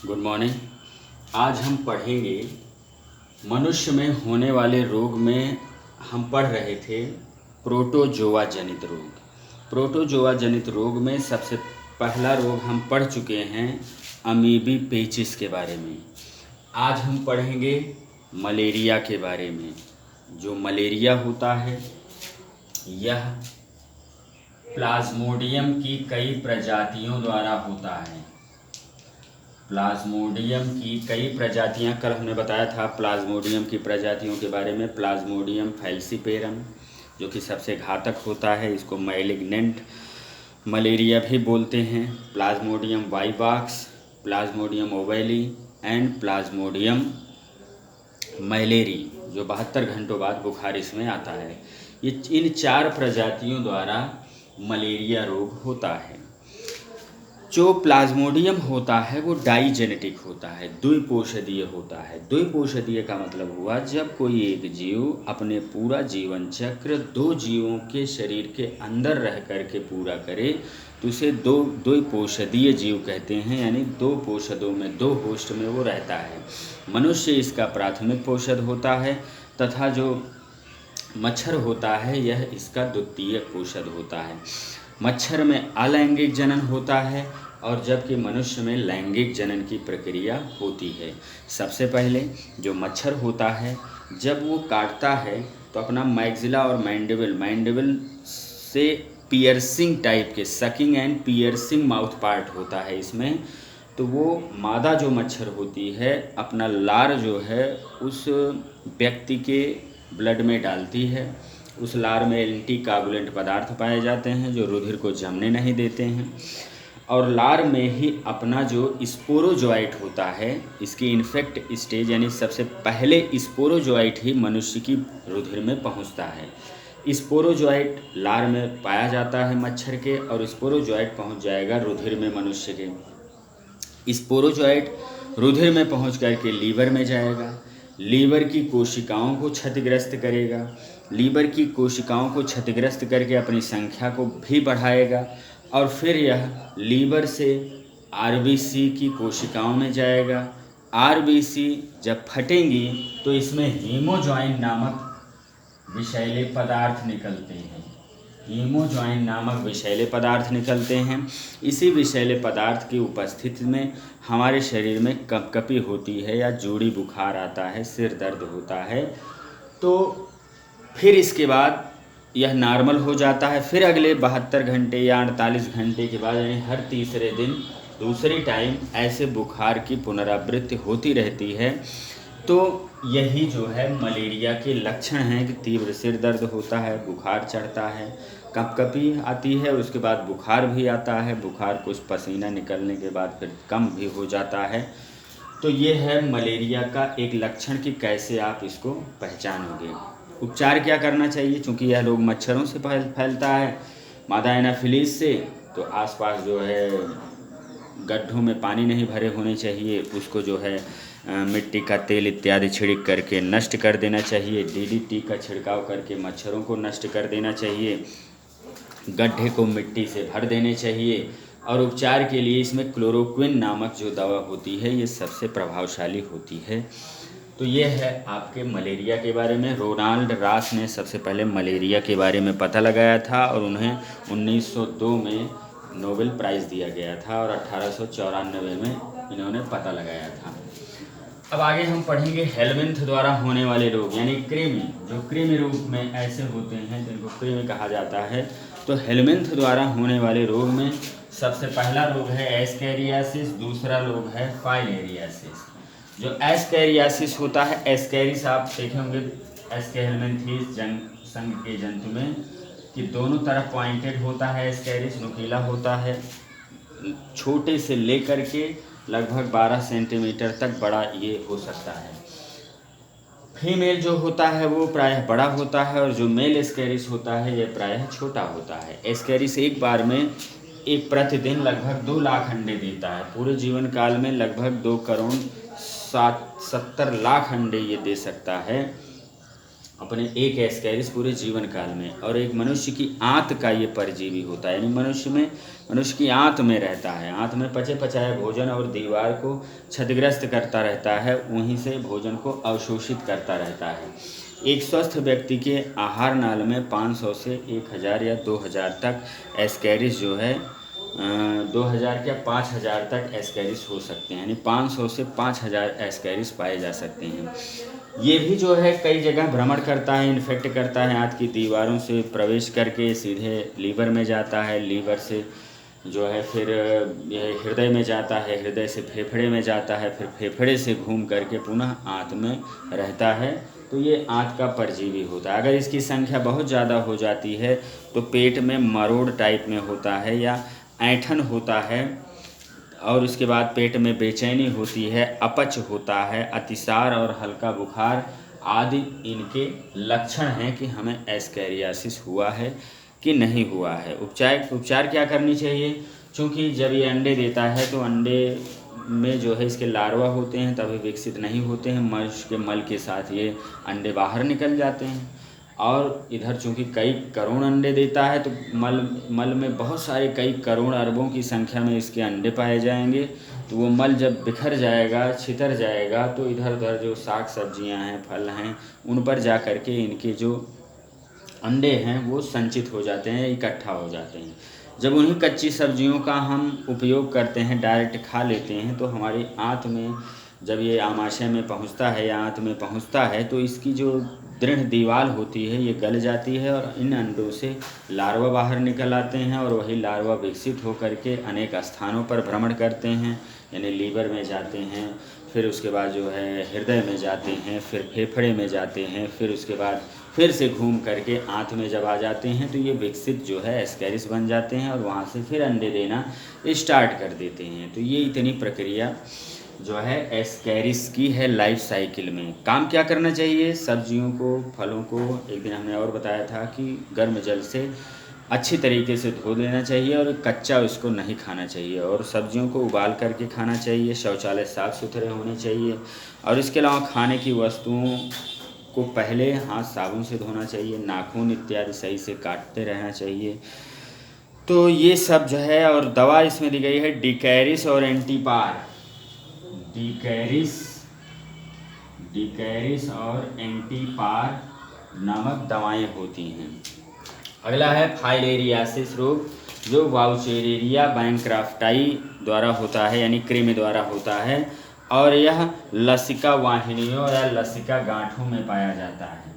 Good morning. आज हम पढ़ेंगे मनुष्य में होने वाले रोग में। हम पढ़ रहे थे प्रोटोजोआ जनित रोग। प्रोटोजोआ जनित रोग में सबसे पहला रोग हम पढ़ चुके हैं अमीबी पेचिस के बारे में। आज हम पढ़ेंगे मलेरिया के बारे में। जो मलेरिया होता है यह प्लाज्मोडियम की कई प्रजातियों द्वारा होता है। प्लाज्मोडियम की कई प्रजातियां, कल हमने बताया था प्लाज्मोडियम की प्रजातियों के बारे में। प्लाज्मोडियम फैल्सीपेरम जो कि सबसे घातक होता है, इसको मैलिग्नेंट मलेरिया भी बोलते हैं। Plasmodium vivax, plasmodium ovale and plasmodium malariae जो 72 घंटों बाद बुखार इसमें आता है। ये इन 4 प्रजातियों द्वारा मलेरिया रोग होता है। जो प्लाज्मोडियम होता है वो डाइजेनेटिक होता है, द्विपोषदीय होता है। द्विपोषदीय का मतलब हुआ जब कोई एक जीव अपने पूरा जीवन चक्र 2 जीवों के शरीर के अंदर रह कर के पूरा करे तो उसे द्विपोषदीय जीव कहते हैं, यानी 2 पोषदों में 2 होस्ट में वो रहता है। मनुष्य इसका प्राथमिक पोषद होता है तथा जो मच्छर होता है यह इसका द्वितीयक पोषद होता है। मच्छर में अलैंगिक जनन होता है और जबकि मनुष्य में लैंगिक जनन की प्रक्रिया होती है। सबसे पहले जो मच्छर होता है जब वो काटता है तो अपना मैक्सिला और मैंडिबल से पियर्सिंग टाइप के sucking and piercing mouth part होता है इसमें, तो वो मादा जो मच्छर होती है अपना लार जो है उस व्यक्ति के ब्लड में डालती है। उस लार में एंटी कागुलेंट पदार्थ पाए जाते हैं जो रुधिर को जमने नहीं देते हैं, और लार में ही अपना जो स्पोरोजोइट होता है, इसकी इन्फेक्ट स्टेज यानी सबसे पहले स्पोरोजोइट ही मनुष्य की रुधिर में पहुंचता है। स्पोरोजोइट लार में पाया जाता है मच्छर के, और स्पोरोजोइट पहुंच जाएगा रुधिर में मनुष्य के। स्पोरोजोइट रुधिर में पहुंच करके लीवर में जाएगा, लीवर की कोशिकाओं को क्षतिग्रस्त करेगा, लीवर की कोशिकाओं को क्षतिग्रस्त करके अपनी संख्या को भी बढ़ाएगा, और फिर यह लीवर से आरबीसी की कोशिकाओं में जाएगा। आरबीसी जब फटेंगी तो इसमें हीमोजॉइन नामक विषैले पदार्थ निकलते हैं। हीमोजॉइन नामक विषैले पदार्थ निकलते हैं। इसी विषैले पदार्थ की उपस्थिति में हमारे शरीर में कपकपी होती है या जोड़ी बुखार आता है, सिर दर्द होता है। तो फिर इसके बाद यह नॉर्मल हो जाता है। फिर अगले 72 घंटे या 48 घंटे के बाद यानी हर तीसरे दिन दूसरी टाइम ऐसे बुखार की पुनरावृत्ति होती रहती है। तो यही जो है मलेरिया के लक्षण हैं कि तीव्र सिर दर्द होता है, बुखार चढ़ता है, कपकपी आती है, उसके बाद बुखार भी आता है। बुखार कुछ पसीना निकलने के बाद फिर कम भी हो जाता है। तो ये है मलेरिया का एक लक्षण कि कैसे आप इसको पहचानोगे। उपचार क्या करना चाहिए, चूँकि यह रोग मच्छरों से फैलता है, मादा एनाफिलीज से, तो आसपास जो है गड्ढों में पानी नहीं भरे होने चाहिए, उसको जो है मिट्टी का तेल इत्यादि छिड़क करके नष्ट कर देना चाहिए। डीडीटी का छिड़काव करके मच्छरों को नष्ट कर देना चाहिए। गड्ढे को मिट्टी से भर देने चाहिए, और उपचार के लिए इसमें क्लोरोक्विन नामक जो दवा होती है ये सबसे प्रभावशाली होती है। तो ये है आपके मलेरिया के बारे में। रोनाल्ड रॉस ने सबसे पहले मलेरिया के बारे में पता लगाया था और उन्हें 1902 में नोबेल प्राइज़ दिया गया था, और 1894 में इन्होंने पता लगाया था। अब आगे हम पढ़ेंगे हेलमिंथ द्वारा होने वाले रोग, यानी कृमि, जो कृमि रूप में ऐसे होते हैं जिनको कृमि कहा जाता है। तो हेलमिंथ द्वारा होने वाले रोग में सबसे पहला रोग है एस्कैरियासिस, दूसरा रोग है फाइलेरियासिस। जो एस्कैरियासिस होता है, एस्कैरिस आप देखे होंगे एस्केहेलमिंथीस संघ के जंतु में कि दोनों तरफ पॉइंटेड होता है। एस्कैरिस नुकीला होता है, छोटे से लेकर के लगभग 12 सेंटीमीटर तक बड़ा ये हो सकता है। फीमेल जो होता है वो प्रायः बड़ा होता है, और जो मेल एस्कैरिस होता है ये प्रायः छोटा होता है। एस्कैरिस एक बार में एक प्रतिदिन लगभग 2 लाख अंडे देता है। पूरे जीवन काल में लगभग 2 करोड़ 70 लाख अंडे ये दे सकता है। अपने एक एस्कैरिस पूरे जीवन काल में। और एक मनुष्य की आंत का ये परजीवी होता है, यानी मनुष्य की आंत में रहता है। आंत में पचे पचाए भोजन और दीवार को क्षतिग्रस्त करता रहता है, वहीं से भोजन को अवशोषित करता रहता है। एक स्वस्थ व्यक्ति के आहार नाल में 500 से 1000 या 2000 तक एस्कैरिस जो है 2000 या 5000 तक एस्कैरिस हो सकते हैं, यानी 500 से 5000 एस्कैरिस पाए जा सकते हैं। ये भी जो है कई जगह भ्रमण करता है, इन्फेक्ट करता है, आंत की दीवारों से प्रवेश करके सीधे लीवर में जाता है, लीवर से जो है फिर यह हृदय में जाता है, हृदय से फेफड़े में जाता है, फिर फेफड़े से घूम करके पुनः आंत में रहता है। तो ये आंत का परजीवी होता है। अगर इसकी संख्या बहुत ज़्यादा हो जाती है तो पेट में मरोड़ टाइप में होता है या ऐंठन होता है, और उसके बाद पेट में बेचैनी होती है, अपच होता है, अतिसार और हल्का बुखार आदि इनके लक्षण हैं कि हमें एस्कैरियासिस हुआ है कि नहीं हुआ है। उपचार क्या करनी चाहिए? चूँकि जब ये अंडे देता है तो अंडे में जो है इसके लार्वा होते हैं, तभी विकसित नहीं होते हैं, मनुष्य के मल के साथ ये अंडे बाहर निकल जाते हैं। और इधर चूँकि कई करोड़ अंडे देता है तो मल में बहुत सारे कई करोड़ अरबों की संख्या में इसके अंडे पाए जाएंगे। तो वो मल जब बिखर जाएगा, छितर जाएगा, तो इधर उधर जो साग सब्जियां हैं, फल हैं, उन पर जा कर के इनके जो अंडे हैं वो संचित हो जाते हैं, इकट्ठा हो जाते हैं। जब उन्हीं कच्ची सब्जियों का हम उपयोग करते हैं, डायरेक्ट खा लेते हैं, तो हमारी आंत में जब ये आमाशय में पहुंचता है या आंत में पहुंचता है तो इसकी जो दृढ़ दीवार होती है ये गल जाती है और इन अंडों से लार्वा बाहर निकल आते हैं, और वही लार्वा विकसित होकर के अनेक स्थानों पर भ्रमण करते हैं, यानी लीवर में जाते हैं, फिर उसके बाद जो है हृदय में जाते हैं, फिर फेफड़े में जाते हैं, फिर उसके बाद फिर से घूम करके आंत में जब आ जाते हैं तो ये विकसित जो है एस्कैरिस बन जाते हैं और वहाँ से फिर अंडे देना स्टार्ट कर देते हैं। तो ये इतनी प्रक्रिया जो है एस्कैरिस की है लाइफ साइकिल में। काम क्या करना चाहिए? सब्जियों को, फलों को, एक दिन हमने और बताया था कि गर्म जल से अच्छी तरीके से धो लेना चाहिए और कच्चा उसको नहीं खाना चाहिए, और सब्जियों को उबाल करके खाना चाहिए। शौचालय साफ़ सुथरे होने चाहिए, और इसके अलावा खाने की वस्तुओं को पहले हाथ साबुन से धोना चाहिए, नाखून इत्यादि सही से काटते रहना चाहिए। तो ये सब जो है, और दवा इसमें दी गई है डिकैरिस और एंटीपार। डिकैरिस और एंटीपार नामक दवाएं होती हैं। अगला है फाइलेरियासिस रोग, जो वाउचेरेरिया बैंक्राफ्टाई द्वारा होता है, यानी कृमि द्वारा होता है, और यह लसिका वाहिनियों या लसिका गांठों में पाया जाता है।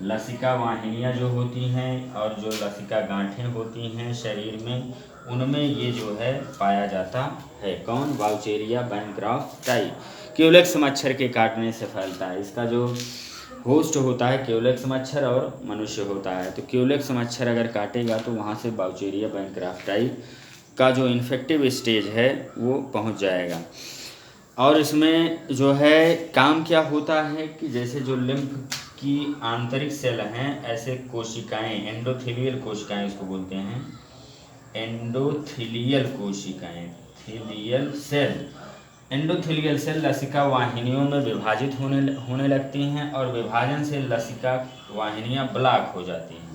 लसिका वाहिनियाँ जो होती हैं और जो लसिका गांठें होती हैं शरीर में, उनमें ये जो है पाया जाता है। कौन? वाउचेरिया बैंक्राफ्टाई। क्यूलेक्स मच्छर के काटने से फैलता है। इसका जो होस्ट होता है क्यूलेक्स मच्छर और मनुष्य होता है। तो क्यूलेक्स मच्छर अगर काटेगा तो वहाँ से वाउचेरिया बैंक्राफ्टाई का जो इन्फेक्टिव स्टेज है वो पहुँच जाएगा। और इसमें जो है काम क्या होता है कि जैसे जो लिम्फ की आंतरिक सेल हैं, ऐसे कोशिकाएं, एंडोथेलियल कोशिकाएं इसको बोलते हैं, एंडोथेलियल कोशिकाएं, थेलियल सेल, एंडोथेलियल सेल लसिका वाहिनियों में विभाजित होने लगती हैं, और विभाजन से लसिका वाहिनियां ब्लॉक हो जाती हैं।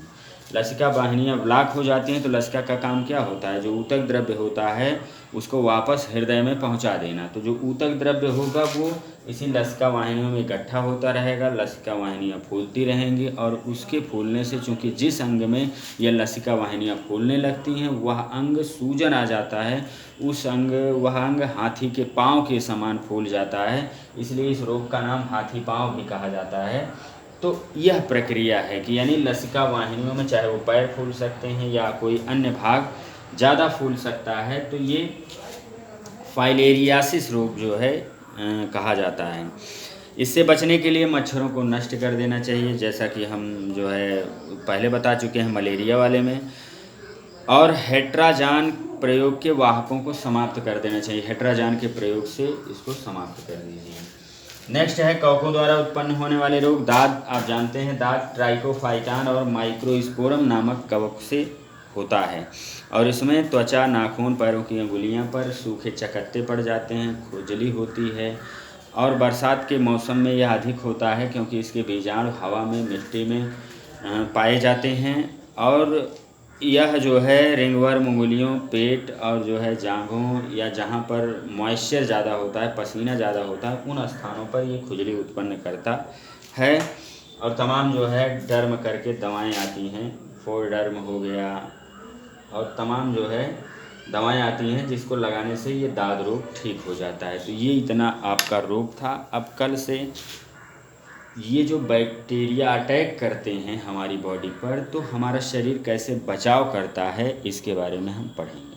लसिका वाहिनियां ब्लॉक हो जाती हैं तो लसिका का काम क्या होता है? जो ऊतक द्रव्य होता है उसको वापस हृदय में पहुंचा देना। तो जो ऊतक द्रव्य होगा वो इसी लसिका वाहिनियों में इकट्ठा होता रहेगा, लसिका वाहिनियां फूलती रहेंगी, और उसके फूलने से चूँकि जिस अंग में यह लसिका वाहिनियां फूलने लगती हैं वह अंग सूजन आ जाता है, वह अंग हाथी के पाँव के समान फूल जाता है, इसलिए इस रोग का नाम हाथी पाँव भी कहा जाता है। तो यह प्रक्रिया है कि यानी लसिका वाहिनियों में चाहे वो पैर फूल सकते हैं या कोई अन्य भाग ज़्यादा फूल सकता है, तो ये फाइलेरियासिस रोग जो है कहा जाता है। इससे बचने के लिए मच्छरों को नष्ट कर देना चाहिए, जैसा कि हम जो है पहले बता चुके हैं मलेरिया वाले में। और हेट्राजान प्रयोग के वाहकों को समाप्त कर देना चाहिए। हेट्राजान के प्रयोग से इसको समाप्त कर दीजिए। नेक्स्ट है कवकों द्वारा उत्पन्न होने वाले रोग। दाद, आप जानते हैं दाद ट्राइकोफाइटान और माइक्रोस्पोरम नामक कवक से होता है, और इसमें त्वचा, नाखून, पैरों की अंगुलियां पर सूखे चकत्ते पड़ जाते हैं, खुजली होती है, और बरसात के मौसम में यह अधिक होता है क्योंकि इसके बीजाणु हवा में, मिट्टी में पाए जाते हैं। और यह जो है रिंगवर्म उंगलियों, पेट और जो है जांघों या जहाँ पर मॉइस्चर ज़्यादा होता है, पसीना ज़्यादा होता है, उन स्थानों पर ये खुजली उत्पन्न करता है। और तमाम जो है डर्म करके दवाएं आती हैं, फोरडर्म हो गया और तमाम जो है दवाएं आती हैं जिसको लगाने से ये दाद रोग ठीक हो जाता है। तो ये इतना आपका रोग था। अब कल से ये जो बैक्टीरिया अटैक करते हैं हमारी बॉडी पर, तो हमारा शरीर कैसे बचाव करता है इसके बारे में हम पढ़ेंगे।